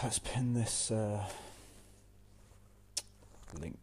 let's pin this link.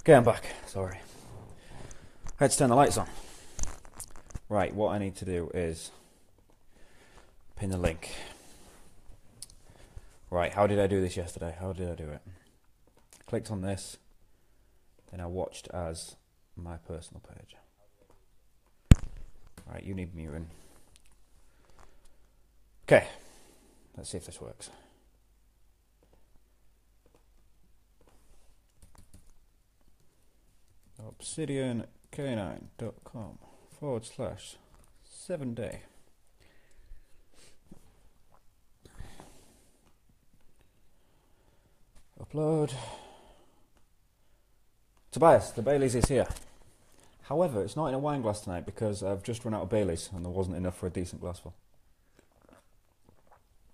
Okay, I'm back. Sorry. I had to turn the lights on. Right, what I need to do is pin the link. Right, how did I do this yesterday? How did I do it? Clicked on this, then I watched as my personal page. Right, you need muting. Okay, let's see if this works. obsidiank9.com/7day. Upload. Tobias, the Baileys is here. However, it's not in a wine glass tonight because I've just run out of Baileys and there wasn't enough for a decent glassful.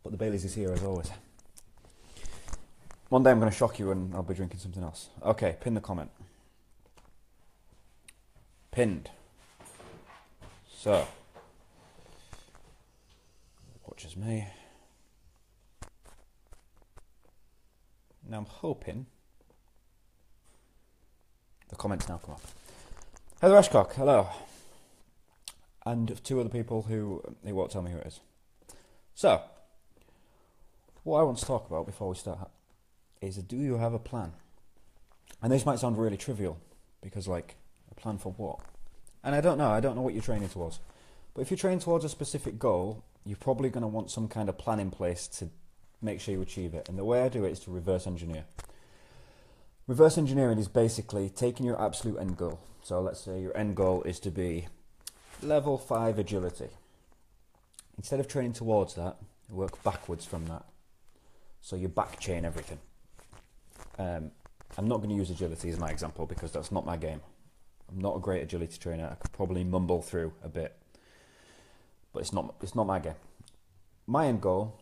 But the Baileys is here as always. One day I'm going to shock you and I'll be drinking something else. Okay, pin the comment. Pinned. So, watches me. Now I'm hoping the comments now come up. Heather Ashcock, hello. And two other people who won't tell me who it is. So, what I want to talk about before we start is, do you have a plan? And this might sound really trivial, because like, a plan for what? And I don't know what you're training towards. But if you're training towards a specific goal, you're probably going to want some kind of plan in place to make sure you achieve it. And the way I do it is to reverse engineer. Reverse engineering is basically taking your absolute end goal. So let's say your end goal is to be level 5 agility. Instead of training towards that, you work backwards from that. So you back chain everything. I'm not going to use agility as my example because that's not my game. I'm not a great agility trainer. I could probably mumble through a bit, but it's not my game. My end goal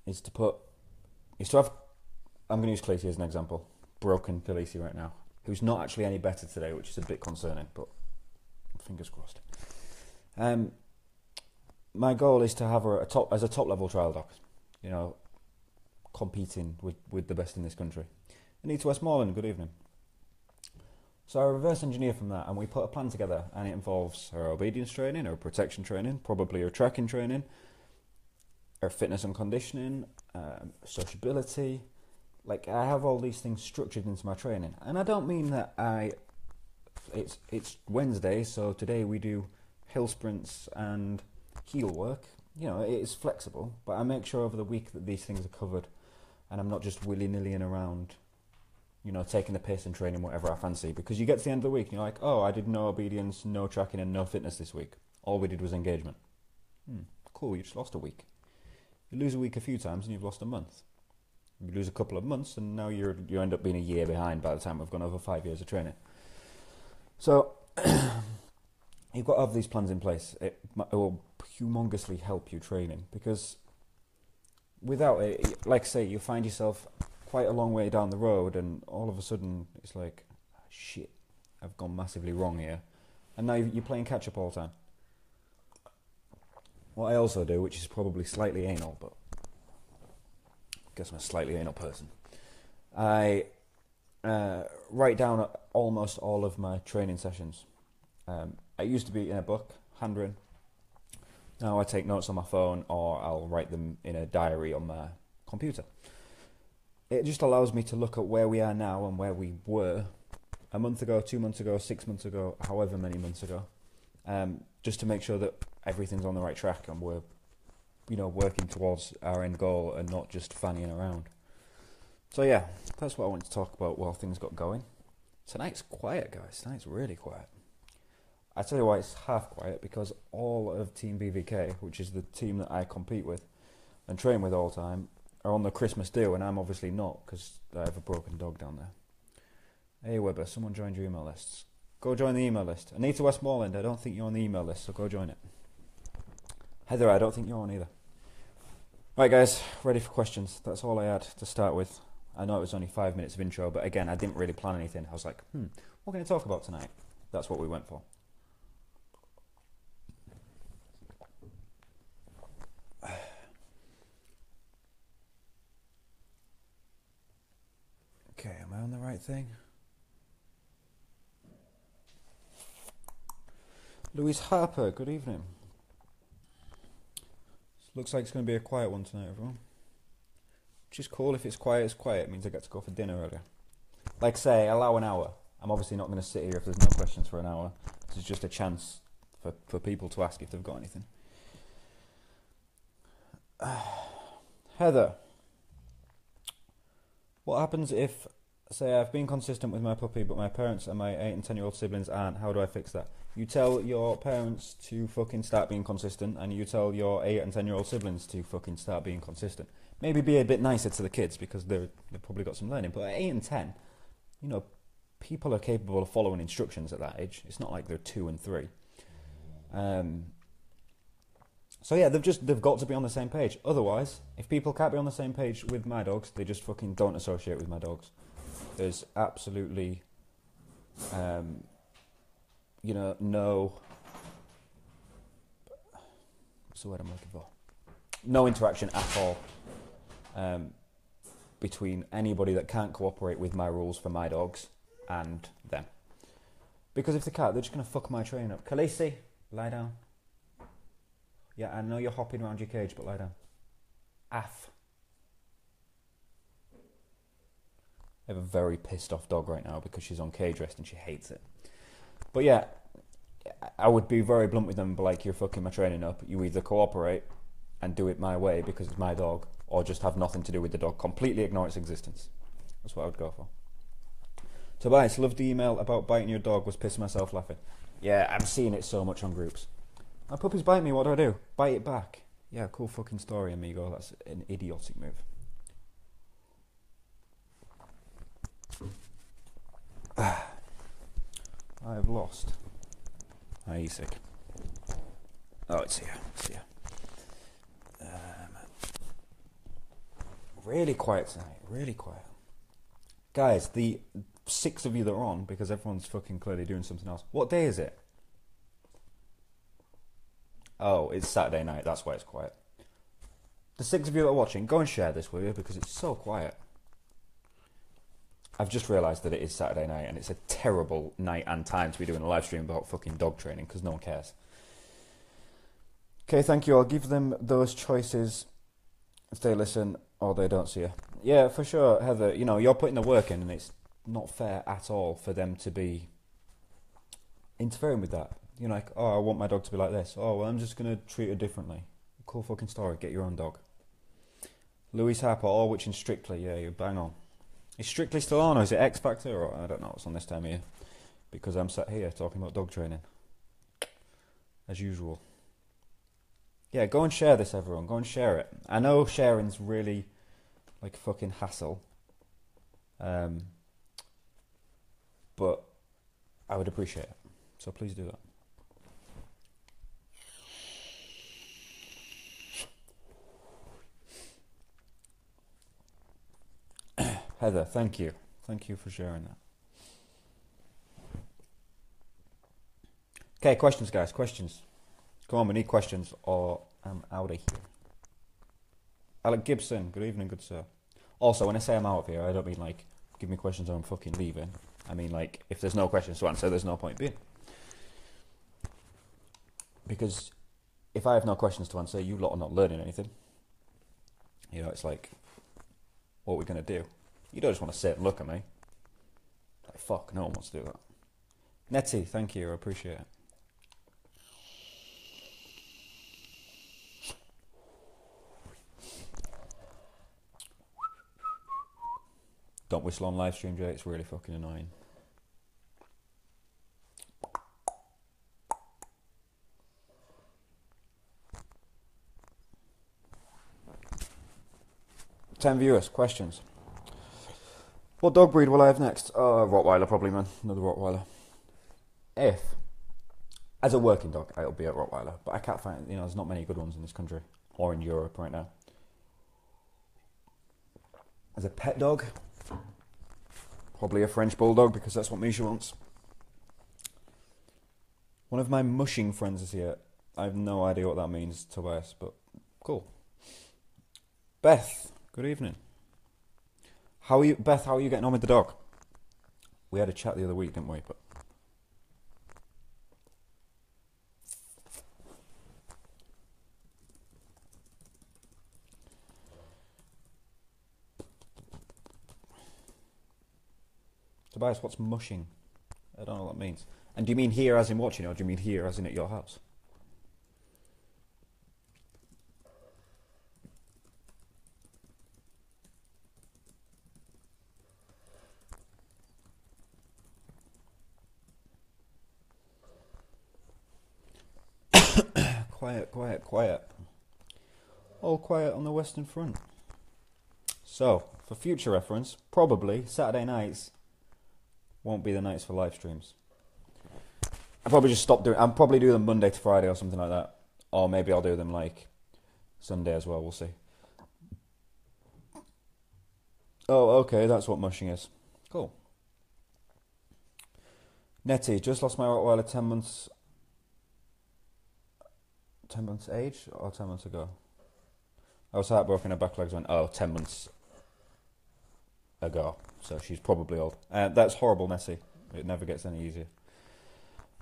is to have. I'm going to use Cleese as an example. Broken Felici right now, who's not actually any better today, which is a bit concerning, but fingers crossed. My goal is to have her as a top level trial doc. You know, competing with the best in this country. Anita Westmoreland, good evening. So I reverse engineer from that and we put a plan together, and it involves her obedience training, her protection training, probably her tracking training, her fitness and conditioning, sociability. Like, I have all these things structured into my training. And I don't mean that it's Wednesday, so today we do hill sprints and heel work. You know, it is flexible, but I make sure over the week that these things are covered and I'm not just willy-nillying around, you know, taking the piss and training whatever I fancy. Because you get to the end of the week and you're like, oh, I did no obedience, no tracking and no fitness this week. All we did was engagement. Cool, you just lost a week. You lose a week a few times and you've lost a month. You lose a couple of months and now you end up being a year behind by the time we've gone over 5 years of training. So, you've got to have these plans in place. It will humongously help you training, because without it, like I say, you find yourself quite a long way down the road and all of a sudden it's like, shit, I've gone massively wrong here. And now you're playing catch up all the time. What I also do, which is probably slightly anal, but I guess I'm a slightly anal person, I write down almost all of my training sessions. I used to be in a book, handwritten. Now I take notes on my phone, or I'll write them in a diary on my computer. It just allows me to look at where we are now and where we were a month ago, 2 months ago, 6 months ago, however many months ago, just to make sure that everything's on the right track and we're, you know, working towards our end goal and not just fannying around. So yeah, that's what I wanted to talk about while things got going. Tonight's quiet, guys. Tonight's really quiet. I tell you why it's half quiet, because all of Team BVK, which is the team that I compete with and train with all the time, are on the Christmas do, and I'm obviously not, because I have a broken dog down there. Hey Webber, someone joined your email lists. Go join the email list. Anita Westmoreland, I don't think you're on the email list, so go join it. Heather, I don't think you're on either. Right guys, ready for questions. That's all I had to start with. I know it was only 5 minutes of intro, but again, I didn't really plan anything. I was like, what can I talk about tonight? That's what we went for. Okay, am I on the right thing? Louise Harper, good evening. Looks like it's going to be a quiet one tonight, everyone. Which is cool. If it's quiet, it's quiet. It means I get to go for dinner earlier. Like say, allow an hour. I'm obviously not going to sit here if there's no questions for an hour. This is just a chance for people to ask if they've got anything. Heather, what happens if, say, I've been consistent with my puppy, but my parents and my 8 and 10-year-old siblings aren't? How do I fix that? You tell your parents to fucking start being consistent, and you tell your 8 and 10-year-old siblings to fucking start being consistent. Maybe be a bit nicer to the kids, because they've probably got some learning. But at 8 and 10, you know, people are capable of following instructions at that age. It's not like they're 2 and 3. So yeah, they've got to be on the same page. Otherwise, if people can't be on the same page with my dogs, they just fucking don't associate with my dogs. There's absolutely, you know, no, what's the word I'm looking for? No interaction at all between anybody that can't cooperate with my rules for my dogs and them. Because if they can't, they're just going to fuck my training up. Khaleesi, lie down. Yeah, I know you're hopping around your cage, but lie down. Aff. I have a very pissed off dog right now because she's on cage rest and she hates it. But yeah, I would be very blunt with them, but like, you're fucking my training up. You either cooperate and do it my way because it's my dog, or just have nothing to do with the dog. Completely ignore its existence. That's what I would go for. Tobias, loved the email about biting your dog, was pissing myself laughing. Yeah, I'm seeing it so much on groups. My puppy's biting me, what do? Bite it back. Yeah, cool fucking story, amigo. That's an idiotic move. I have lost. Are you sick? Oh, it's here. It's here. Really quiet tonight. Really quiet. Guys, the 6 of you that are on, because everyone's fucking clearly doing something else. What day is it? Oh, it's Saturday night. That's why it's quiet. The 6 of you that are watching, go and share this with you because it's so quiet. I've just realised that it is Saturday night and it's a terrible night and time to be doing a live stream about fucking dog training because no one cares. Okay, thank you. I'll give them those choices if they listen or they don't see you. Yeah, for sure, Heather. You know, you're putting the work in and it's not fair at all for them to be interfering with that. You're like, oh, I want my dog to be like this. Oh, well, I'm just going to treat her differently. Cool fucking story. Get your own dog. Louise Harper, all which in Strictly. Yeah, you're bang on. Is Strictly still on, or is it X Factor, or I don't know what's on this time of year, because I'm sat here talking about dog training as usual. Yeah, go and share this, everyone. Go and share it. I know sharing's really like a fucking hassle, but I would appreciate it, so please do that. Heather, thank you. Thank you for sharing that. Okay, questions, guys. Questions. Come on, we need questions or I'm out of here. Alec Gibson, good evening, good sir. Also, when I say I'm out of here, I don't mean like, give me questions or I'm fucking leaving. I mean like, if there's no questions to answer, there's no point being. Because if I have no questions to answer, you lot are not learning anything. You know, it's like, what are we going to do? You don't just want to sit and look at me. Like, fuck, no one wants to do that. Nettie, thank you, I appreciate it. Don't whistle on live stream, Jay, it's really fucking annoying. 10 viewers. Questions. What dog breed will I have next? Rottweiler probably, man. Another Rottweiler. If, as a working dog, it'll be a Rottweiler. But I can't find, there's not many good ones in this country or in Europe right now. As a pet dog, probably a French Bulldog because that's what Misha wants. One of my mushing friends is here. I have no idea what that means, Tobias, but cool. Beth, good evening. Beth, how are you getting on with the dog? We had a chat the other week, didn't we? But Tobias, what's mushing? I don't know what that means. And do you mean here as in watching, or do you mean here as in at your house? Quiet, quiet, quiet. All quiet on the Western Front. So, for future reference, probably Saturday nights won't be the nights for live streams. I'll probably just stop doing. I'll probably do them Monday to Friday or something like that, or maybe I'll do them like Sunday as well. We'll see. Oh, okay, that's what mushing is. Cool. Nettie, just lost my Rottweiler 10 months. 10 months age or 10 months ago? I was heartbroken, her back legs went, 10 months ago. So she's probably old. That's horrible, Nessie. It never gets any easier.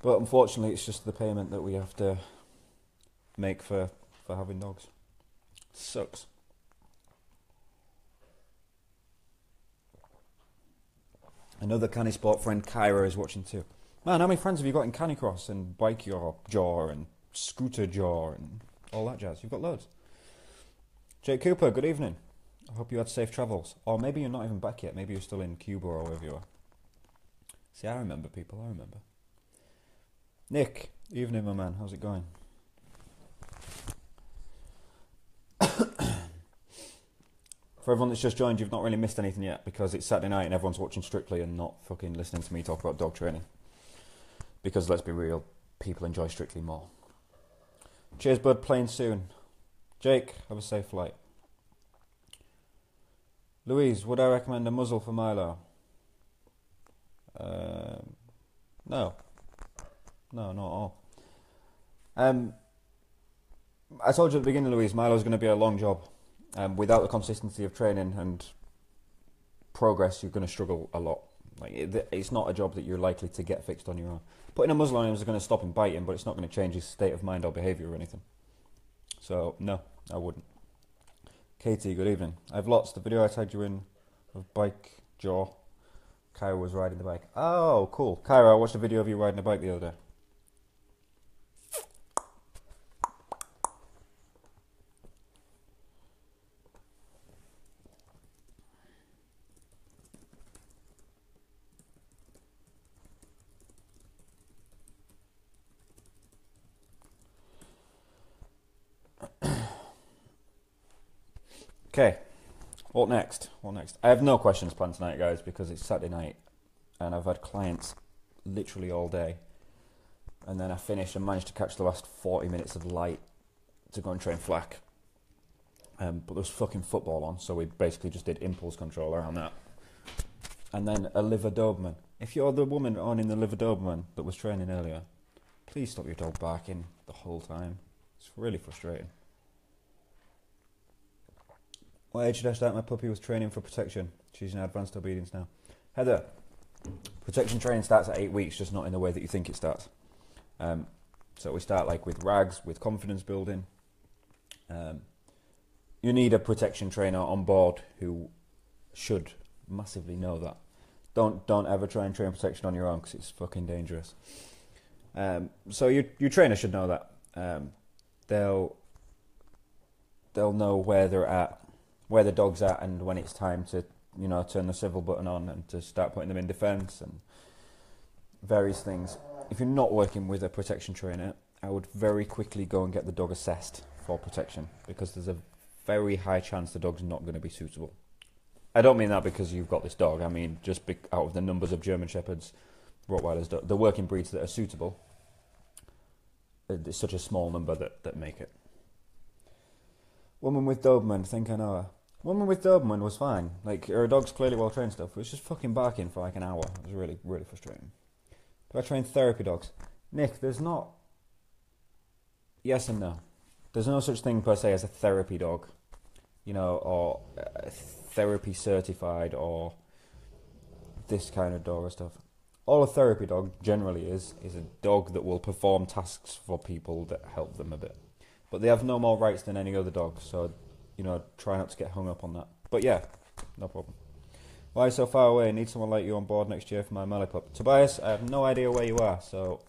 But unfortunately, it's just the payment that we have to make for having dogs. Sucks. Another Canny Sport friend, Kyra, is watching too. Man, how many friends have you got in Canicross and Bike Your Jaw and Scooter Jaw and all that jazz? You've got loads. Jake Cooper, good evening. I hope you had safe travels. Or maybe you're not even back yet. Maybe you're still in Cuba or wherever you are. See, I remember people. I remember. Nick, evening, my man. How's it going? For everyone that's just joined, you've not really missed anything yet because it's Saturday night and everyone's watching Strictly and not fucking listening to me talk about dog training. Because let's be real, people enjoy Strictly more. Cheers, bud. Playing soon. Jake, have a safe flight. Louise, would I recommend a muzzle for Milo? No. No, not at all. I told you at the beginning, Louise, Milo's going to be a long job. Without the consistency of training and progress, you're going to struggle a lot. Like it's not a job that you're likely to get fixed on your own. Putting a muzzle on him is going to stop him biting, but it's not going to change his state of mind or behaviour or anything. So, no, I wouldn't. Katie, good evening. I've lots. The video I tagged you in of Bike Jaw. Kyra was riding the bike. Oh, cool. Kyra, I watched a video of you riding a bike the other day. Okay, what next? What next? I have no questions planned tonight, guys, because it's Saturday night and I've had clients literally all day. And then I finished and managed to catch the last 40 minutes of light to go and train flack. But there was fucking football on, so we basically just did impulse control around that. And then a liver Doberman. If you're the woman owning the liver Doberman that was training earlier, please stop your dog barking the whole time. It's really frustrating. What age should I start my puppy with training for protection? She's in advanced obedience now. Heather, protection training starts at 8 weeks, just not in the way that you think it starts. So we start like with rags, with confidence building. You need a protection trainer on board who should massively know that. Don't ever try and train protection on your own because it's fucking dangerous. So your trainer should know that. They'll know where they're at, where the dog's at, and when it's time to, turn the civil button on and to start putting them in defence and various things. If you're not working with a protection trainer, I would very quickly go and get the dog assessed for protection because there's a very high chance the dog's not going to be suitable. I don't mean that because you've got this dog. I mean just out of the numbers of German Shepherds, Rottweilers, the working breeds that are suitable, it's such a small number that make it. Woman with Doberman, think I know her. Woman with Doberman was fine. Like, her dog's clearly well trained stuff. It was just fucking barking for like an hour. It was really, really frustrating. Do I train therapy dogs? Nick, there's not... Yes and no. There's no such thing per se as a therapy dog, you know, or therapy certified or this kind of dog or stuff. All a therapy dog generally is a dog that will perform tasks for people that help them a bit. But they have no more rights than any other dog, so, you know, try not to get hung up on that. But yeah, no problem. Why so far away? Need someone like you on board next year for my Mallet Pup. Tobias, I have no idea where you are, so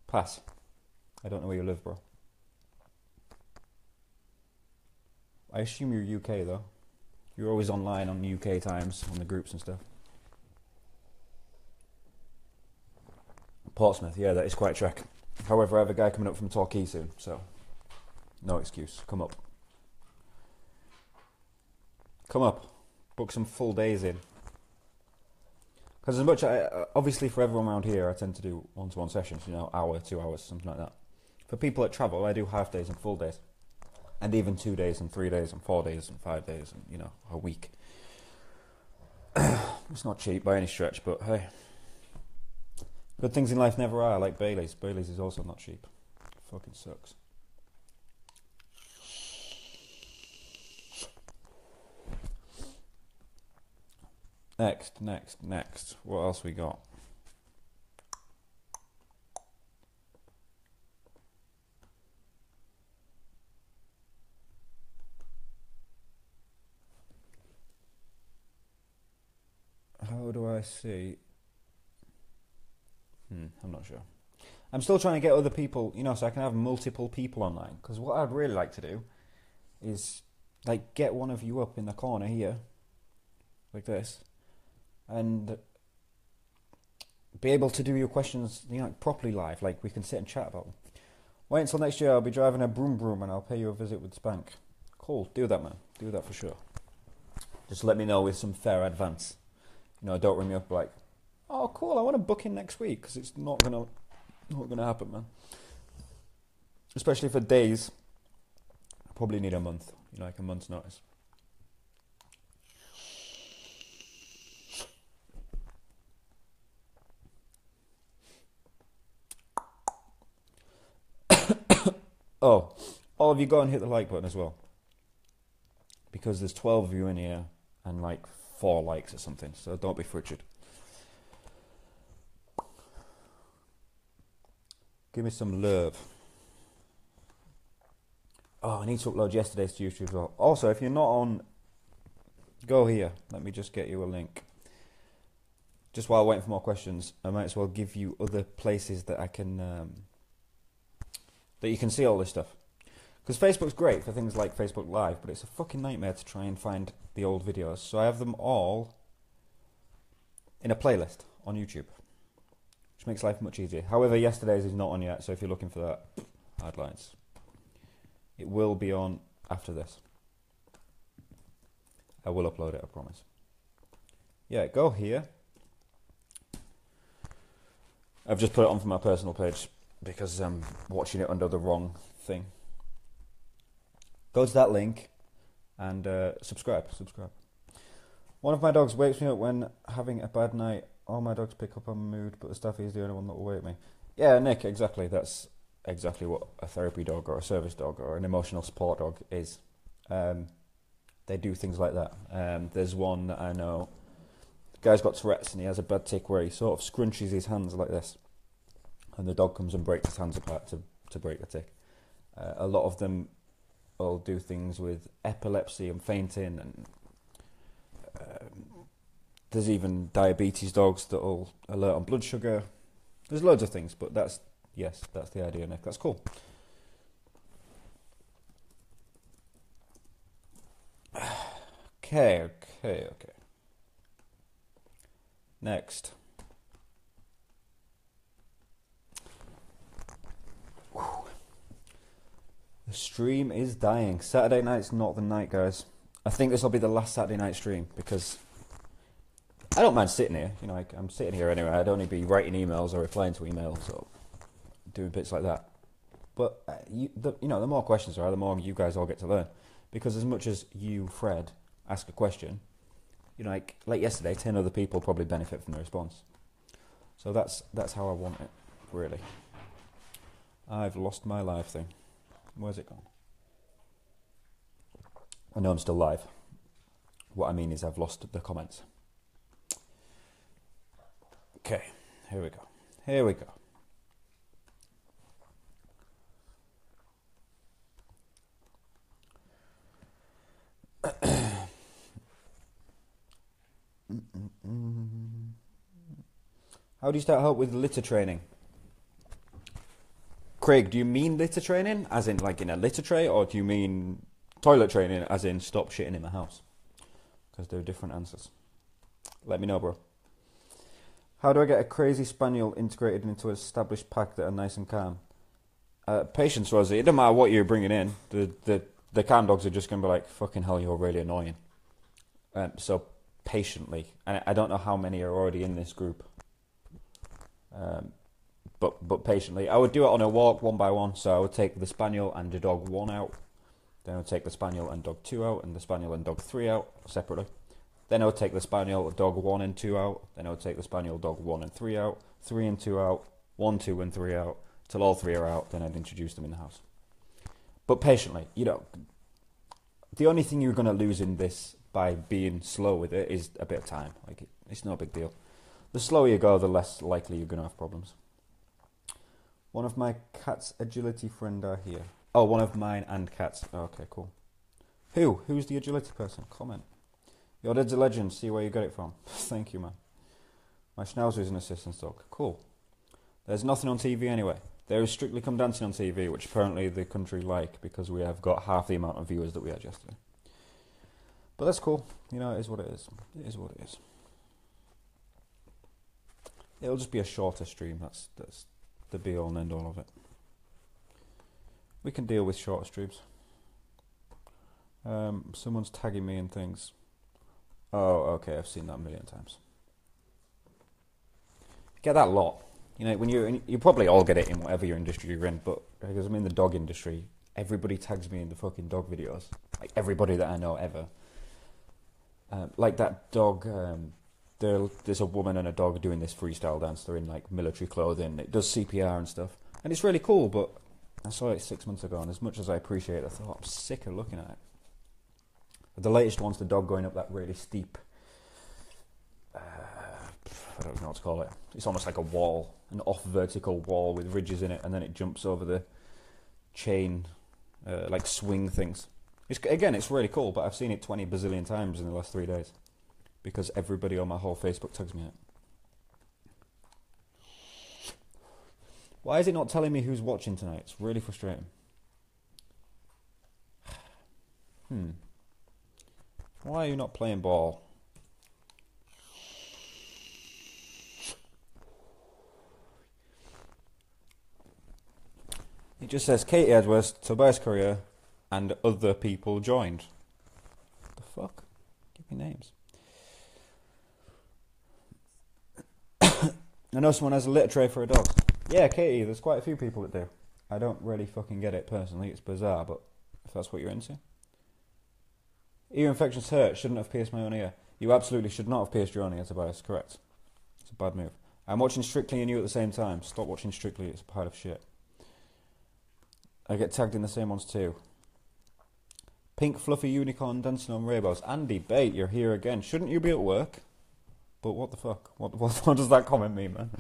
pass. I don't know where you live, bro. I assume you're UK, though. You're always online on UK times, on the groups and stuff. Portsmouth, yeah, that is quite a trek. However, I have a guy coming up from Torquay soon, so no excuse. Come up. Come up. Book some full days in. Because as much, obviously for everyone around here, I tend to do one-to-one sessions, you know, hour, 2 hours, something like that. For people that travel, I do half days and full days. And even 2 days and 3 days and 4 days and 5 days and, you know, a week. It's not cheap by any stretch, but hey. Good things in life never are, like Bailey's. Bailey's is also not cheap. Fucking sucks. Next. What else we got? How do I see? I'm not sure. I'm still trying to get other people, you know, so I can have multiple people online. Because what I'd really like to do is, like, get one of you up in the corner here, like this, and be able to do your questions, you know, properly live. Like, we can sit and chat about them. Wait until next year. I'll be driving a broom and I'll pay you a visit with Spank. Cool. Do that, man. Do that for sure. Just let me know with some fair advance. You know, don't ring me up like, oh, cool, I want to book in next week, because it's not gonna happen, man. Especially for days, I probably need a month, you know, like a month's notice. Oh, all of you go and hit the like button as well, because there's 12 of you in here and like 4 likes or something, so don't be frigid. Give me some love. Oh, I need to upload yesterday's to YouTube as well. Also, if you're not on, go here. Let me just get you a link. Just while waiting for more questions, I might as well give you other places that I can, that you can see all this stuff. Because Facebook's great for things like Facebook Live, but it's a fucking nightmare to try and find the old videos. So I have them all in a playlist on YouTube, which makes life much easier. However, yesterday's is not on yet, so if you're looking for that, hard lines. It will be on after this. I will upload it, I promise. Yeah, go here. I've just put it on for my personal page because I'm watching it under the wrong thing. Go to that link and subscribe. One of my dogs wakes me up when having a bad night. All my dogs pick up on mood, but the Staffy is the only one that will wake me. Yeah, Nick, exactly. That's exactly what a therapy dog or a service dog or an emotional support dog is. They do things like that. There's one that I know. The guy's got Tourette's and he has a bad tick where he sort of scrunches his hands like this. And the dog comes and breaks his hands apart to break the tick. A lot of them will do things with epilepsy and fainting, and there's even diabetes dogs that will alert on blood sugar. There's loads of things, but that's the idea, Nick. That's cool. Okay. Next. The stream is dying. Saturday night's not the night, guys. I think this will be the last Saturday night stream because I don't mind sitting here. You know, I'm sitting here anyway. I'd only be writing emails or replying to emails or doing bits like that. But the more questions there are, the more you guys all get to learn. Because as much as you, Fred, ask a question, you know, like yesterday, 10 other people probably benefit from the response. So that's how I want it, really. I've lost my live thing. Where's it gone? I know I'm still live. What I mean is I've lost the comments. Okay, here we go. Here we go. How do you start help with litter training? Craig, do you mean litter training as in like in a litter tray, or do you mean toilet training as in stop shitting in my house? Because they're different answers. Let me know, bro. How do I get a crazy spaniel integrated into an established pack that are nice and calm? Patience, Rosie. It doesn't matter what you're bringing in. The calm dogs are just going to be like, fucking hell, you're really annoying. So patiently. And I don't know how many are already in this group. But patiently. I would do it on a walk, one by one. So I would take the spaniel and the dog 1 out. Then I would take the spaniel and dog 2 out, and the spaniel and dog 3 out separately. Then I would take the spaniel, dog 1 and 2 out. Then I would take the spaniel, dog 1 and 3 out. 3 and 2 out. 1, 2 and 3 out. Till all 3 are out. Then I'd introduce them in the house. But patiently, you know, the only thing you're going to lose in this by being slow with it is a bit of time. Like, it's no big deal. The slower you go, the less likely you're going to have problems. One of my cat's agility friend are here. Oh, one of mine and cats. Oh, okay, cool. Who's the agility person? Comment. Your dad's a legend. See where you got it from. Thank you, man. My Schnauzer is an assistance dog. Cool. There's nothing on TV anyway. There is Strictly Come Dancing on TV, which apparently the country like because we have got half the amount of viewers that we had yesterday. But that's cool. You know, it is what it is. It is what it is. It'll just be a shorter stream. That's the be-all and end-all of it. We can deal with shorter streams. Someone's tagging me in things. Oh, okay, I've seen that a million times. Get that a lot. You know, when you probably all get it in whatever your industry you're in, but because I'm in the dog industry, everybody tags me in the fucking dog videos. Like, everybody that I know ever. Like that dog, there's a woman and a dog doing this freestyle dance. They're in, like, military clothing. It does CPR and stuff. And it's really cool, but I saw it 6 months ago, and as much as I appreciate it, I thought, I'm sick of looking at it. But the latest one's the dog going up that really steep, I don't know what to call it. It's almost like a wall, an off-vertical wall with ridges in it, and then it jumps over the chain, like swing things. It's really cool, but I've seen it 20 bazillion times in the last 3 days, because everybody on my whole Facebook tags me in it. Why is it not telling me who's watching tonight? It's really frustrating. Why are you not playing ball? It just says Katie Edwards, Tobias Courier, and other people joined. What the fuck? Give me names. I know someone has a litter tray for a dog. Yeah, Katie, there's quite a few people that do. I don't really fucking get it personally. It's bizarre, but if that's what you're into. Ear infections hurt. Shouldn't have pierced my own ear. You absolutely should not have pierced your own ear, Tobias. Correct. It's a bad move. I'm watching Strictly and you at the same time. Stop watching Strictly. It's a pile of shit. I get tagged in the same ones too. Pink fluffy unicorn dancing on rainbows. Andy Bate, you're here again. Shouldn't you be at work? But what the fuck? What does that comment mean, man?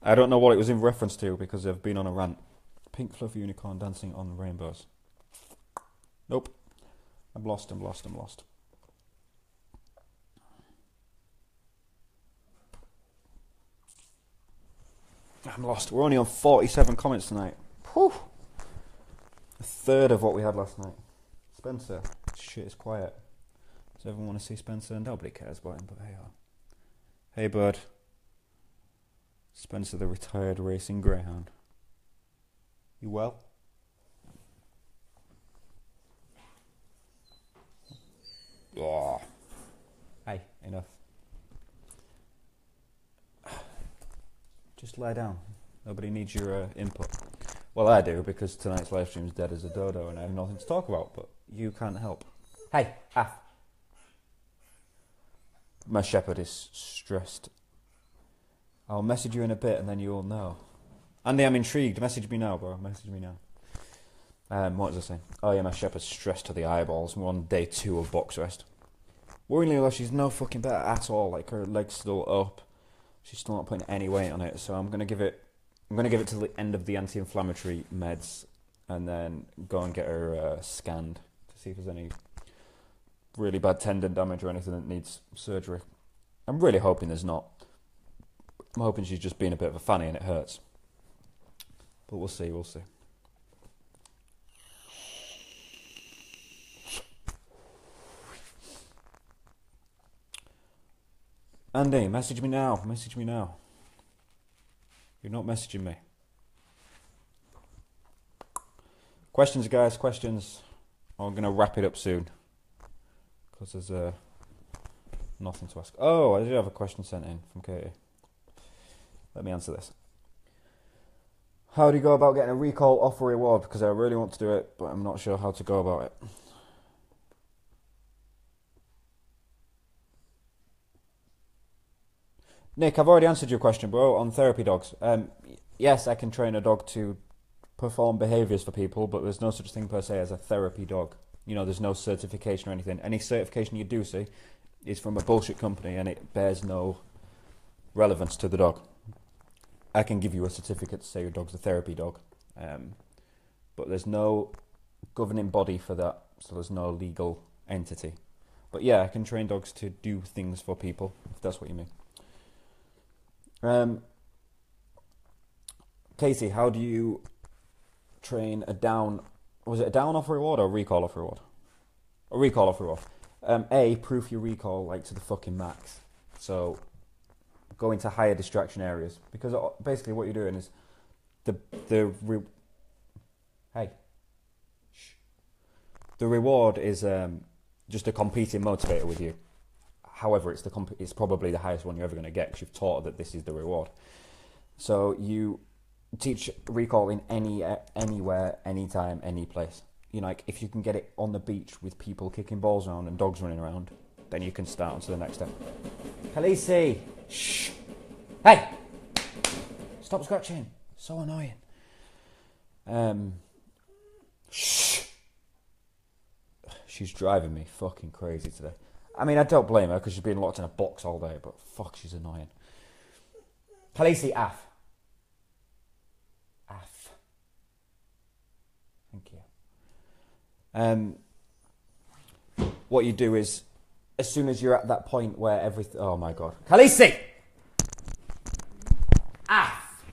I don't know what it was in reference to because I've been on a rant. Pink fluffy unicorn dancing on rainbows. Nope. I'm lost. I'm lost. We're only on 47 comments tonight. Whew. A third of what we had last night. Spencer. Shit is quiet. Does everyone want to see Spencer? Nobody cares about him, but they are. Hey, bud. Spencer, the retired racing greyhound. You well? Oh. Hey, enough. Just lie down. Nobody needs your input. Well, I do, because tonight's live stream's dead as a dodo and I have nothing to talk about, but you can't help. Hey, Af. My shepherd is stressed. I'll message you in a bit and then you'll know. Andy, I'm intrigued. Message me now, bro. Message me now. What was I saying? Oh yeah, my shepherd's stressed to the eyeballs. We're on day 2 of box rest. Worryingly though, she's no fucking better at all. Like, her leg's still up. She's still not putting any weight on it, so I'm gonna give it till the end of the anti-inflammatory meds, and then go and get her scanned to see if there's any really bad tendon damage or anything that needs surgery. I'm really hoping there's not. I'm hoping she's just being a bit of a fanny and it hurts. But we'll see, we'll see. Andy, message me now. Message me now. You're not messaging me. Questions, guys, questions. I'm going to wrap it up soon, because there's nothing to ask. Oh, I did have a question sent in from Katie. Let me answer this. How do you go about getting a recall offer reward? Because I really want to do it, but I'm not sure how to go about it. Nick, I've already answered your question, bro, on therapy dogs. Yes, I can train a dog to perform behaviours for people, but there's no such thing per se as a therapy dog. You know, there's no certification or anything. Any certification you do see is from a bullshit company and it bears no relevance to the dog. I can give you a certificate to say your dog's a therapy dog, but there's no governing body for that, so there's no legal entity. But yeah, I can train dogs to do things for people, if that's what you mean. Casey, how do you train a down... Was it a down off reward or a recall off reward? A recall off reward. A, proof your recall like to the fucking max. So go into higher distraction areas, because basically what you're doing is the reward is just a competing motivator with you. However, it's probably the highest one you're ever going to get, because you've taught her that this is the reward. So you teach recall in anywhere, anytime, any place. You know, like if you can get it on the beach with people kicking balls around and dogs running around, then you can start on to the next step. Khaleesi! Shh! Hey! Stop scratching. So annoying. Shh! She's driving me fucking crazy today. I mean, I don't blame her because she's been locked in a box all day, but fuck, she's annoying. Khaleesi, Af. Af. Thank you. What you do is, as soon as you're at that point where everything... Oh my god. Khaleesi! Af.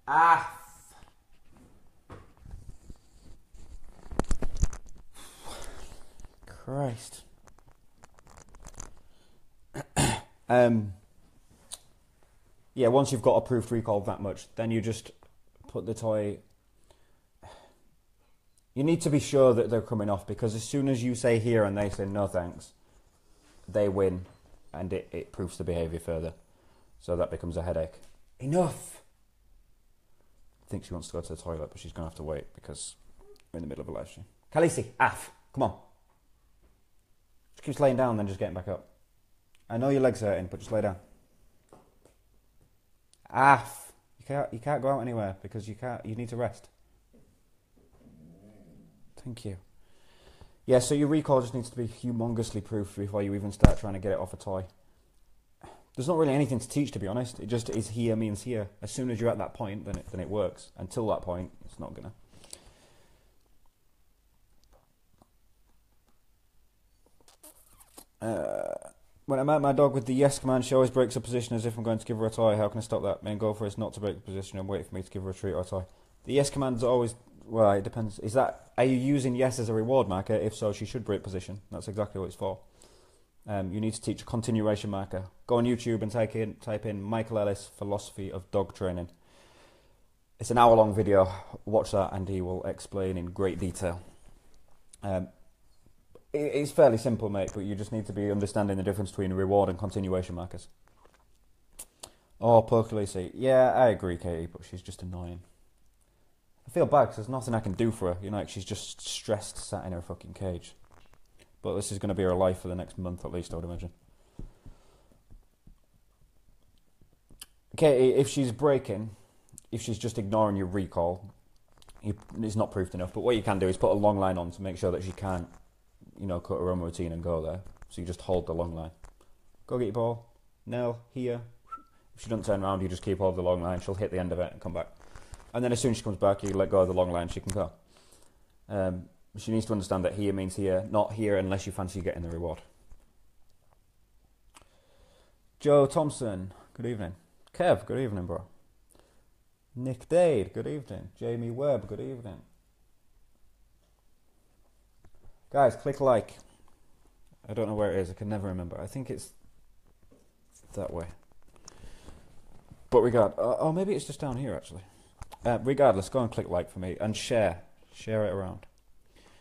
Af. Christ. Yeah, once you've got approved recall that much, then you just put the toy... You need to be sure that they're coming off, because as soon as you say here and they say no thanks, they win, and it proves the behaviour further. So that becomes a headache. Enough! I think she wants to go to the toilet, but she's going to have to wait, because we're in the middle of a live stream. Khaleesi, Af, come on. Just keeps laying down, then just getting back up. I know your leg's hurting, but just lay down. Af, you can't go out anywhere because you need to rest. Thank you. Yeah, so your recall just needs to be humongously proof before you even start trying to get it off a toy. There's not really anything to teach, to be honest. It just is here means here. As soon as you're at that point, then it works. Until that point, it's not gonna. When I'm at my dog with the yes command, she always breaks her position as if I'm going to give her a toy. How can I stop that? Main goal for is not to break the position and wait for me to give her a treat or a toy. The yes command is always... Well, it depends. Are you using yes as a reward marker? If so, she should break position. That's exactly what it's for. You need to teach a continuation marker. Go on YouTube and type in Michael Ellis Philosophy of Dog Training. It's an hour-long video. Watch that and he will explain in great detail. Um, it's fairly simple, mate, but you just need to be understanding the difference between reward and continuation markers. Oh, poor Khaleesi. Yeah, I agree, Katie, but she's just annoying. I feel bad because there's nothing I can do for her. You know, like she's just stressed, sat in her fucking cage. But this is going to be her life for the next month at least, I would imagine. Katie, if she's breaking, if she's just ignoring your recall, it's not proof enough. But what you can do is put a long line on to make sure that she can't, you know, cut her own routine and go there. So you just hold the long line. Go get your ball. Nell, here. If she doesn't turn around, you just keep hold of the long line. She'll hit the end of it and come back. And then as soon as she comes back, you let go of the long line, she can go. She needs to understand that here means here, not here unless you fancy getting the reward. Joe Thompson, good evening. Kev, good evening, bro. Nick Dade, good evening. Jamie Webb, good evening. Guys, click like. I don't know where it is, I can never remember. I think it's that way. But oh, maybe it's just down here actually. Regardless, go and click like for me and share it around.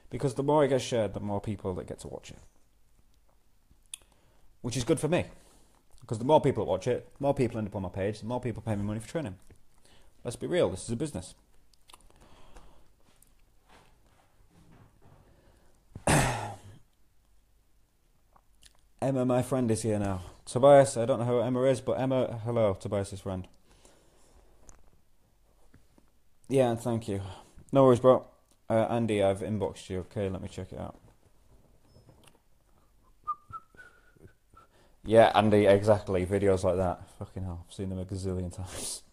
Because the more it gets shared, the more people that get to watch it. Which is good for me. Because the more people that watch it, the more people end up on my page, the more people pay me money for training. Let's be real, this is a business. Emma, my friend, is here now. Tobias, I don't know who Emma is, but Emma, hello, Tobias' friend. Yeah, and thank you. No worries, bro. Andy, I've inboxed you. Okay, let me check it out. Yeah, Andy, exactly. Videos like that. Fucking hell, I've seen them a gazillion times.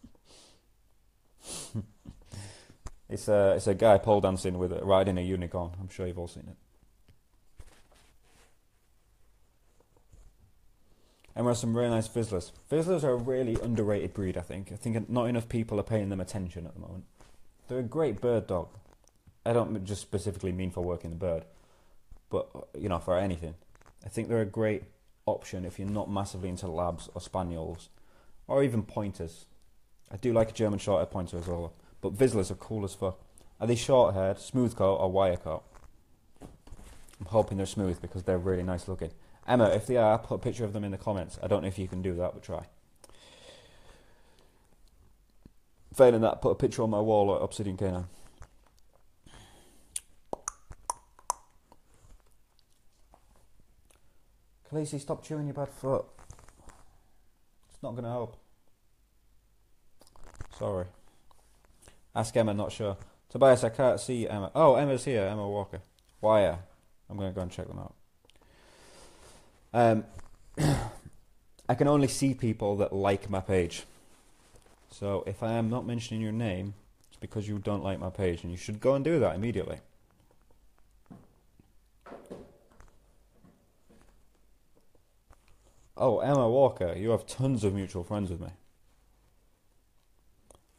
It's a guy pole dancing with riding a unicorn. I'm sure you've all seen it. And we have some really nice Fizzlers. Fizzlers are a really underrated breed, I think. I think not enough people are paying them attention at the moment. They're a great bird dog. I don't just specifically mean for working the bird, but, you know, for anything. I think they're a great option if you're not massively into labs or spaniels, or even pointers. I do like a German short-haired pointer as well, but Vizslers are cool as fuck. Are they short-haired, smooth coat, or wire coat? I'm hoping they're smooth because they're really nice looking. Emma, if they are, put a picture of them in the comments. I don't know if you can do that, but try. Failing that, put a picture on my wall at Obsidian Canine. Khaleesi, stop chewing your bad foot. It's not going to help. Sorry. Ask Emma, not sure. Tobias, I can't see Emma. Oh, Emma's here, Emma Walker. Wire. I'm going to go and check them out. I can only see people that like my page. So if I am not mentioning your name, it's because you don't like my page, and you should go and do that immediately. Oh, Emma Walker, you have tons of mutual friends with me.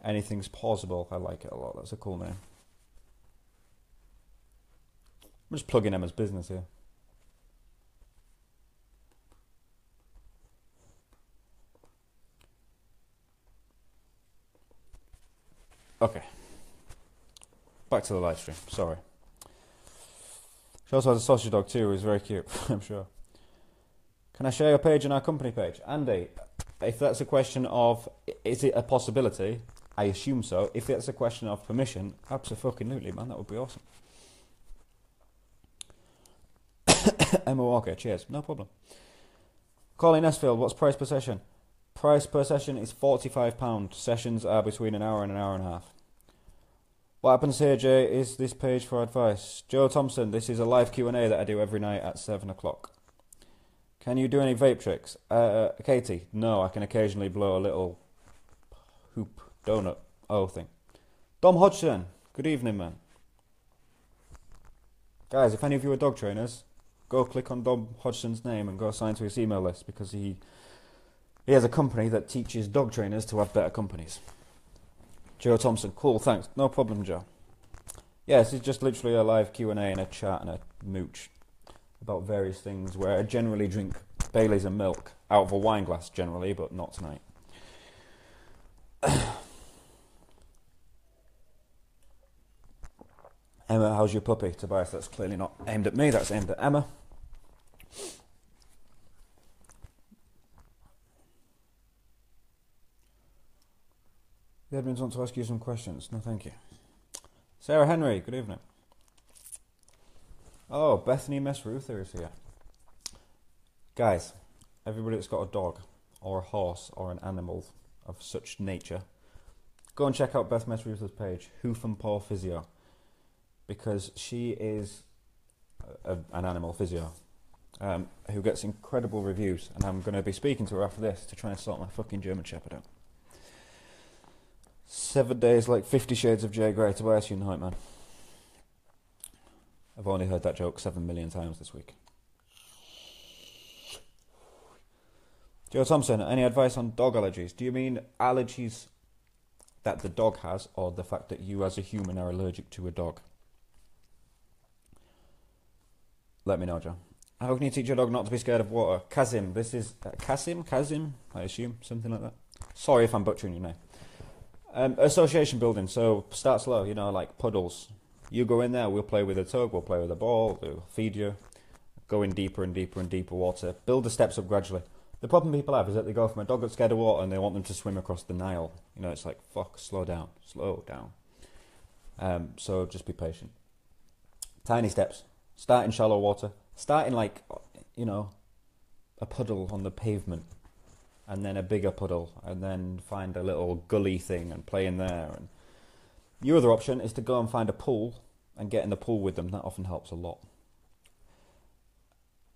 Anything's possible. I like it a lot. That's a cool name. I'm just plugging Emma's business here. Okay. Back to the live stream. Sorry. She also has a sausage dog too, who's very cute, I'm sure. Can I share your page on our company page? Andy, if that's a question of, is it a possibility? I assume so. If it's a question of permission, absolutely, man, that would be awesome. Emma Walker, cheers. No problem. Colin Esfield, what's price per session? Price per session is £45. Sessions are between an hour and a half. What happens here, Jay, is this page for advice. Joe Thompson, this is a live Q&A that I do every night at 7 o'clock. Can you do any vape tricks? Katie, no, I can occasionally blow a little hoop, donut, thing. Dom Hodgson, good evening, man. Guys, if any of you are dog trainers, go click on Dom Hodgson's name and go sign to his email list, because he has a company that teaches dog trainers to have better companies. Joe Thompson, cool, thanks. No problem, Joe. Yes, it's just literally a live Q&A and a chat and a mooch about various things, where I generally drink Baileys and milk out of a wine glass generally, but not tonight. Emma, how's your puppy? Tobias, that's clearly not aimed at me, that's aimed at Emma. The admins want to ask you some questions. No, thank you. Sarah Henry, good evening. Oh, Bethany Mess-Ruther is here. Guys, everybody that's got a dog or a horse or an animal of such nature, go and check out Beth Mess-Ruther's page, Hoof and Paw Physio, because she is an animal physio who gets incredible reviews, and I'm going to be speaking to her after this to try and sort my fucking German Shepherd out. 7 days like 50 Shades of J. Grey. Tobias, you know it, man. I've only heard that joke 7 million times this week. Joe Thompson, any advice on dog allergies? Do you mean allergies that the dog has, or the fact that you as a human are allergic to a dog? Let me know, Joe. How can you teach your dog not to be scared of water? Kazim, this is... Kazim, I assume, something like that. Sorry if I'm butchering your name. Association building, so start slow, you know, like puddles. You go in there, we'll play with a tug, we'll play with a ball, we'll feed you. Go in deeper and deeper and deeper water. Build the steps up gradually. The problem people have is that they go from a dog that's scared of water and they want them to swim across the Nile. You know, it's like, fuck, slow down. So just be patient. Tiny steps. Start in shallow water. Start in like, you know, a puddle on the pavement. And then a bigger puddle, and then find a little gully thing and play in there. And your other option is to go and find a pool and get in the pool with them. That often helps a lot.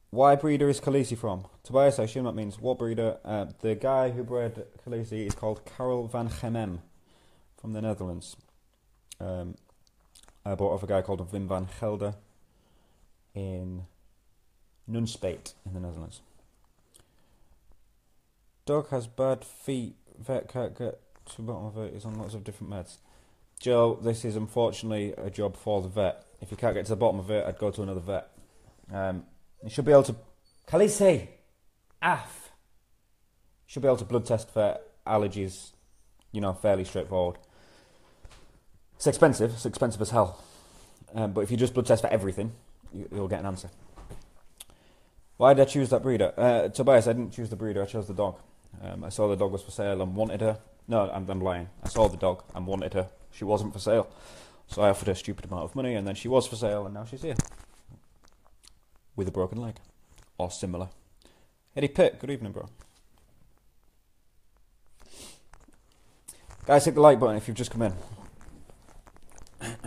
Why breeder is Khaleesi from? Tobias, I assume that means what breeder? The guy who bred Khaleesi is called Karel van Gemem from the Netherlands. I bought off a guy called Wim van Gelder in Nunspeet in the Netherlands. Dog has bad feet. Vet can't get to the bottom of it. He's on lots of different meds. Joe, this is unfortunately a job for the vet. If you can't get to the bottom of it, I'd go to another vet. You should be able to... Khaleesi! Af! You should be able to blood test for allergies. You know, fairly straightforward. It's expensive as hell. But if you just blood test for everything, you'll get an answer. Why did I choose that breeder? Tobias, I didn't choose the breeder, I chose the dog. I saw the dog was for sale and wanted her. No, I'm lying. I saw the dog and wanted her. She wasn't for sale. So I offered her a stupid amount of money, and then she was for sale, and now she's here. With a broken leg. Or similar. Eddie Pitt, good evening, bro. Guys, hit the like button if you've just come in.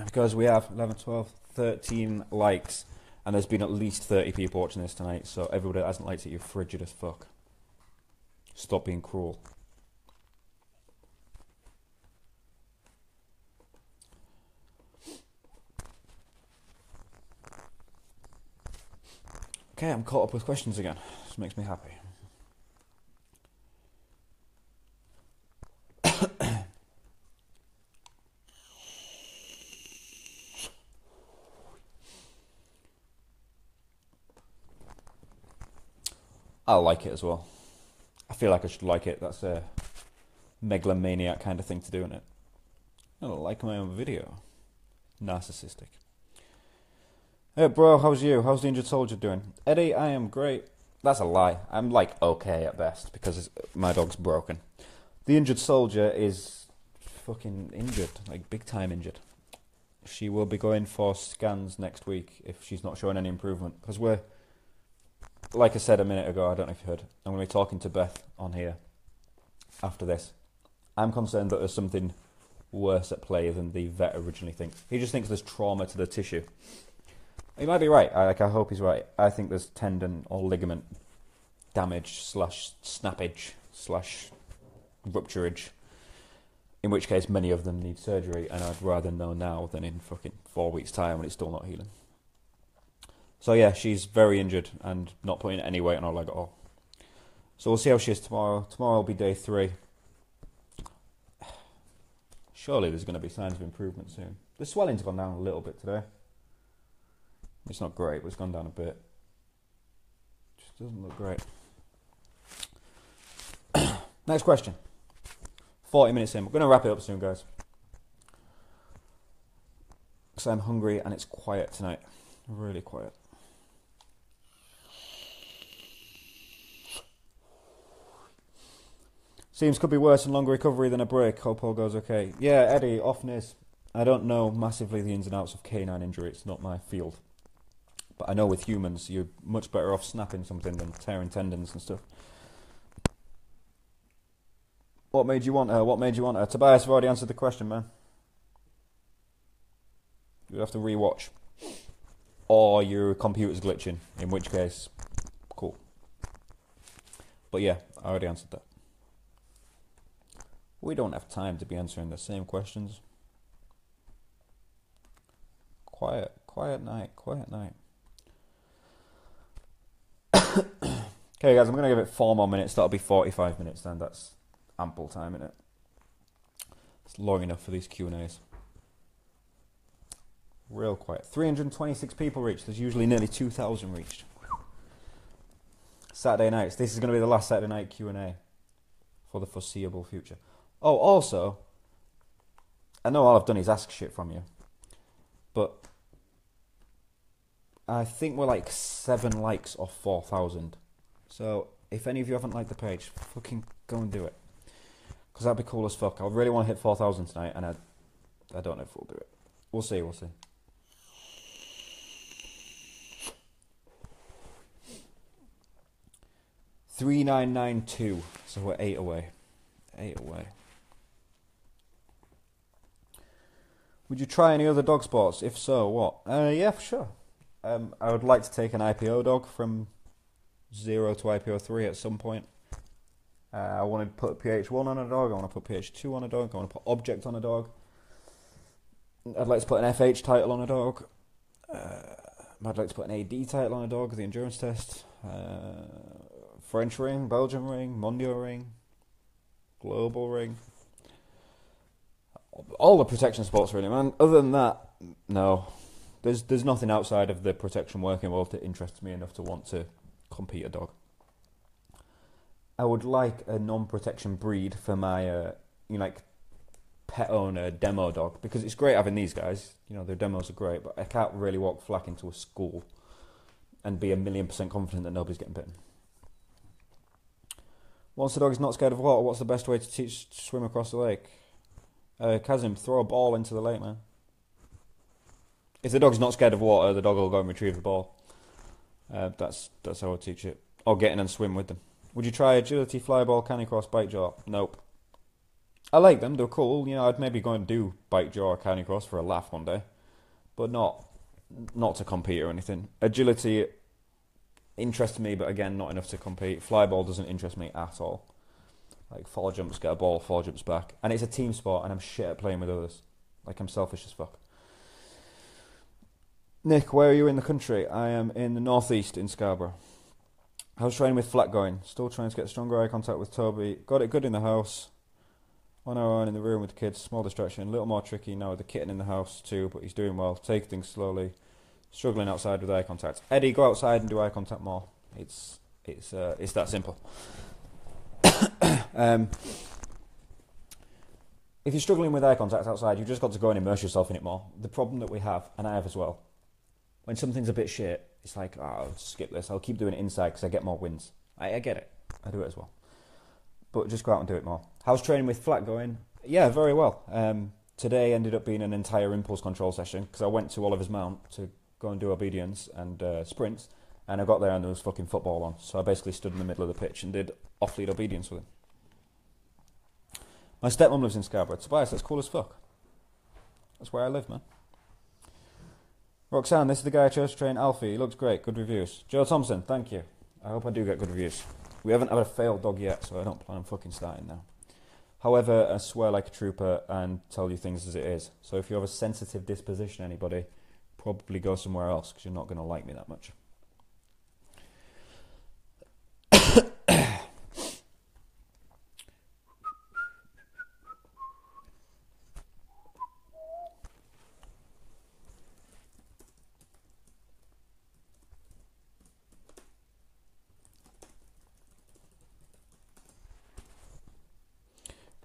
Because we have 11, 12, 13 likes. And there's been at least 30 people watching this tonight, so everybody that hasn't liked it, you're frigid as fuck. Stop being cruel. Okay, I'm caught up with questions again. This makes me happy. I like it as well. I feel like I should like it. That's a megalomaniac kind of thing to do, isn't it? I don't like my own video. Narcissistic. Hey bro, how's you? How's the injured soldier doing? Eddie, I am great. That's a lie. I'm like okay at best because my dog's broken. The injured soldier is fucking injured, like big time injured. She will be going for scans next week if she's not showing any improvement, because we're, like I said a minute ago, I don't know if you heard, I'm going to be talking to Beth on here after this. I'm concerned that there's something worse at play than the vet originally thinks. He just thinks there's trauma to the tissue. He might be right. I hope he's right. I think there's tendon or ligament damage / snappage / rupturage. In which case, many of them need surgery, and I'd rather know now than in fucking 4 weeks' time when it's still not healing. So yeah, she's very injured and not putting any weight on her leg at all. So we'll see how she is tomorrow. Tomorrow will be day 3. Surely there's going to be signs of improvement soon. The swelling's gone down a little bit today. It's not great, but it's gone down a bit. Just doesn't look great. Next question. 40 minutes in. We're going to wrap it up soon, guys. because I'm hungry and it's quiet tonight. Really quiet. Seems could be worse and longer recovery than a break. Hope all goes okay. Yeah, Eddie, often is. I don't know massively the ins and outs of canine injury. It's not my field. But I know with humans, you're much better off snapping something than tearing tendons and stuff. What made you want her? What made you want her? Tobias, I've already answered the question, man. You have to rewatch. Or your computer's glitching, in which case, cool. But yeah, I already answered that. We don't have time to be answering the same questions. Quiet night. Okay, guys, I'm going to give it 4 more minutes. That'll be 45 minutes then. That's ample time, isn't it? It's long enough for these Q&As. Real quiet. 326 people reached. There's usually nearly 2,000 reached. Saturday nights. This is going to be the last Saturday night Q&A for the foreseeable future. Oh, also, I know all I've done is ask shit from you, but I think we're like 7 likes off 4,000. So if any of you haven't liked the page, fucking go and do it, because that'd be cool as fuck. I really want to hit 4,000 tonight, and I don't know if we'll do it. We'll see. 3992. So we're 8 away. 8 away. Would you try any other dog sports? If so, what? Yeah, for sure. I would like to take an IPO dog from 0 to IPO 3 at some point. I want to put PH1 on a dog. I want to put PH2 on a dog. I want to put object on a dog. I'd like to put an FH title on a dog. I'd like to put an AD title on a dog, the endurance test. French ring, Belgian ring, Mondio ring, global ring. All the protection sports, really, man. Other than that, no. There's nothing outside of the protection working world that interests me enough to want to compete a dog. I would like a non-protection breed for my, pet owner demo dog, because it's great having these guys. Their demos are great, but I can't really walk flack into a school and be 1,000,000% confident that nobody's getting bitten. Once the dog is not scared of water, what's the best way to teach to swim across the lake? Kazim, throw a ball into the lake, man. If the dog's not scared of water, the dog will go and retrieve the ball. That's how I teach it. Or get in and swim with them. Would you try agility, flyball, canicross, bite jaw? Nope. I like them, they're cool. I'd maybe go and do bite jaw or canicross for a laugh one day. But not to compete or anything. Agility interests me, but again, not enough to compete. Flyball doesn't interest me at all. Like 4 jumps, get a ball, 4 jumps back. And it's a team sport, and I'm shit at playing with others. I'm selfish as fuck. Nick, where are you in the country? I am in the northeast in Scarborough. How's training with flat going? Still trying to get stronger eye contact with Toby. Got it good in the house. On our own in the room with the kids. Small distraction. A little more tricky now with the kitten in the house too, but he's doing well. Take things slowly. Struggling outside with eye contact. Eddie, go outside and do eye contact more. It's that simple. If you're struggling with eye contact outside, you've just got to go and immerse yourself in it more. The problem that we have, and I have as well, when something's a bit shit, it's like, I'll skip this. I'll keep doing it inside because I get more wins. I get it. I do it as well. But just go out and do it more. How's training with flat going? Yeah, very well. Today ended up being an entire impulse control session because I went to Oliver's Mount to go and do obedience and sprints, and I got there and there was fucking football on. So I basically stood in the middle of the pitch and did off-lead obedience with him. My stepmom lives in Scarborough. Tobias, that's cool as fuck. That's where I live, man. Roxanne, this is the guy I chose to train, Alfie. He looks great. Good reviews. Joe Thompson, thank you. I hope I do get good reviews. We haven't had a failed dog yet, so I don't plan on fucking starting now. However, I swear like a trooper and tell you things as it is. So if you have a sensitive disposition, anybody, probably go somewhere else because you're not going to like me that much.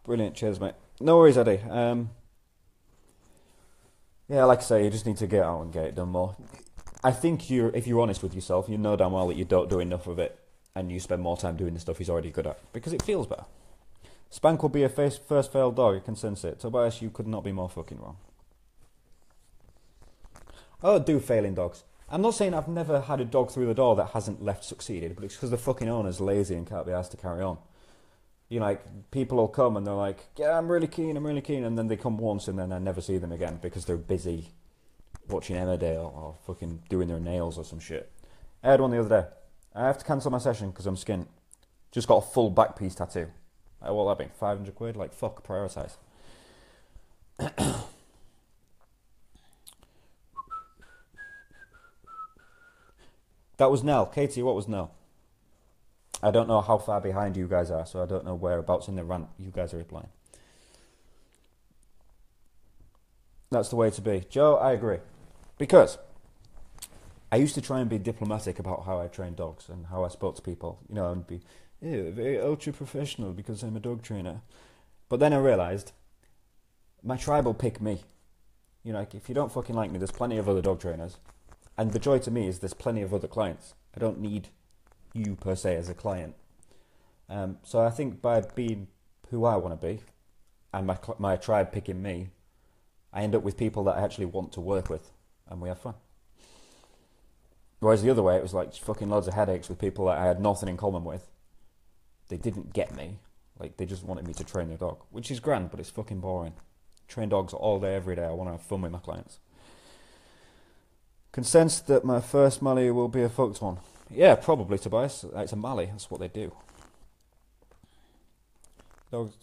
Brilliant, cheers mate. No worries, Eddie. Yeah, like I say, you just need to get out and get it done more. I think if you're honest with yourself, you know damn well that you don't do enough of it, and you spend more time doing the stuff he's already good at, because it feels better. Spank will be a first failed dog, I can sense it. Tobias, you could not be more fucking wrong. I don't do failing dogs. I'm not saying I've never had a dog through the door that hasn't left succeeded, but it's because the fucking owner's lazy and can't be asked to carry on. You know, like, people will come and they're like, yeah, I'm really keen, and then they come once and then I never see them again because they're busy watching Emmerdale or fucking doing their nails or some shit. I had one the other day. I have to cancel my session because I'm skint. Just got a full back piece tattoo. What will that be? 500 quid? Like, fuck, prioritise. That was Nell. Katie, what was Nell? I don't know how far behind you guys are, so I don't know whereabouts in the rant you guys are replying. That's the way to be. Joe, I agree. Because I used to try and be diplomatic about how I train dogs and how I spoke to people, you know, and be very ultra professional because I'm a dog trainer. But then I realised my tribe will pick me. You know, like, if you don't fucking like me, there's plenty of other dog trainers. And the joy to me is there's plenty of other clients. I don't need you per se as a client. So I think by being who I want to be and my tribe picking me, I end up with people that I actually want to work with and we have fun. Whereas the other way, it was like fucking loads of headaches with people that I had nothing in common with. They didn't get me. Like, they just wanted me to train their dog, which is grand, but it's fucking boring. Train dogs all day, every day. I want to have fun with my clients. Can sense that my first Mali will be a fucked one. Yeah, probably, Tobias. It's a Mali. That's what they do. Dogs.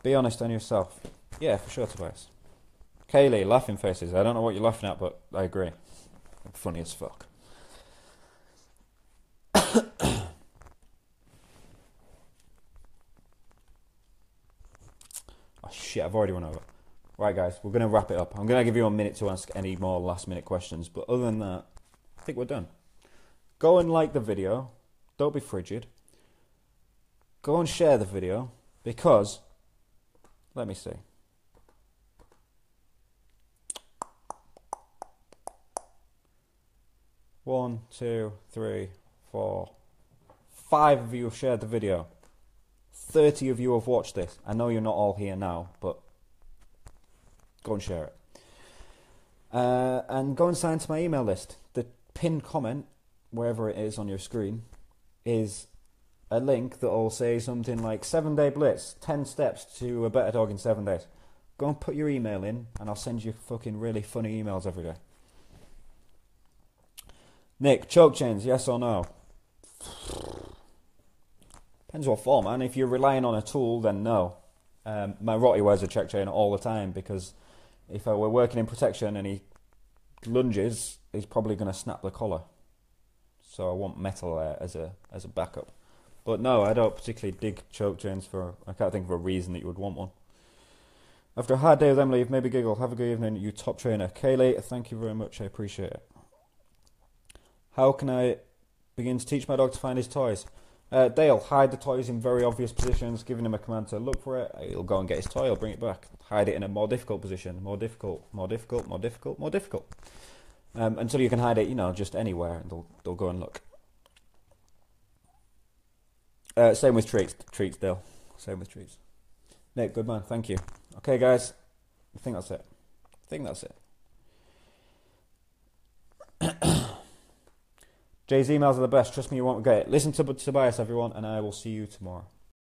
Be honest on yourself. Yeah, for sure, Tobias. Kaylee, laughing faces. I don't know what you're laughing at, but I agree. Funny as fuck. Oh shit, I've already run over. Right guys, we're going to wrap it up. I'm going to give you a minute to ask any more last minute questions, but other than that, I think we're done. Go and like the video. Don't be frigid. Go and share the video, because, let me see. One, two, three, 4, 5 of you have shared the video. 30 of you have watched this. I know you're not all here now, but go and share it. And go and sign to my email list. The pinned comment, wherever it is on your screen, is a link that will say something like 7-day blitz, 10 steps to a better dog in 7 days. Go and put your email in, and I'll send you fucking really funny emails every day. Nick, choke chains, yes or no? Depends what for, man. If you're relying on a tool, then no. My Rotty wears a check chain all the time, because if I were working in protection and he lunges, he's probably going to snap the collar. So I want metal there as a backup. But no, I don't particularly dig choke chains I can't think of a reason that you would want one. After a hard day with Emily, you've made me giggle. Have a good evening, you top trainer. Kaylee, thank you very much, I appreciate it. How can I begin to teach my dog to find his toys? Dale, hide the toys in very obvious positions, giving him a command to look for it. He'll go and get his toy, he'll bring it back. Hide it in a more difficult position. More difficult, more difficult, more difficult, more difficult. Until you can hide it, you know, just anywhere, and they'll go and look. Same with treats, Dale. Same with treats. Nick, good man, thank you. Okay, guys, I think that's it. Jay's emails are the best. Trust me, you won't get it. Listen to Tobias, everyone, and I will see you tomorrow.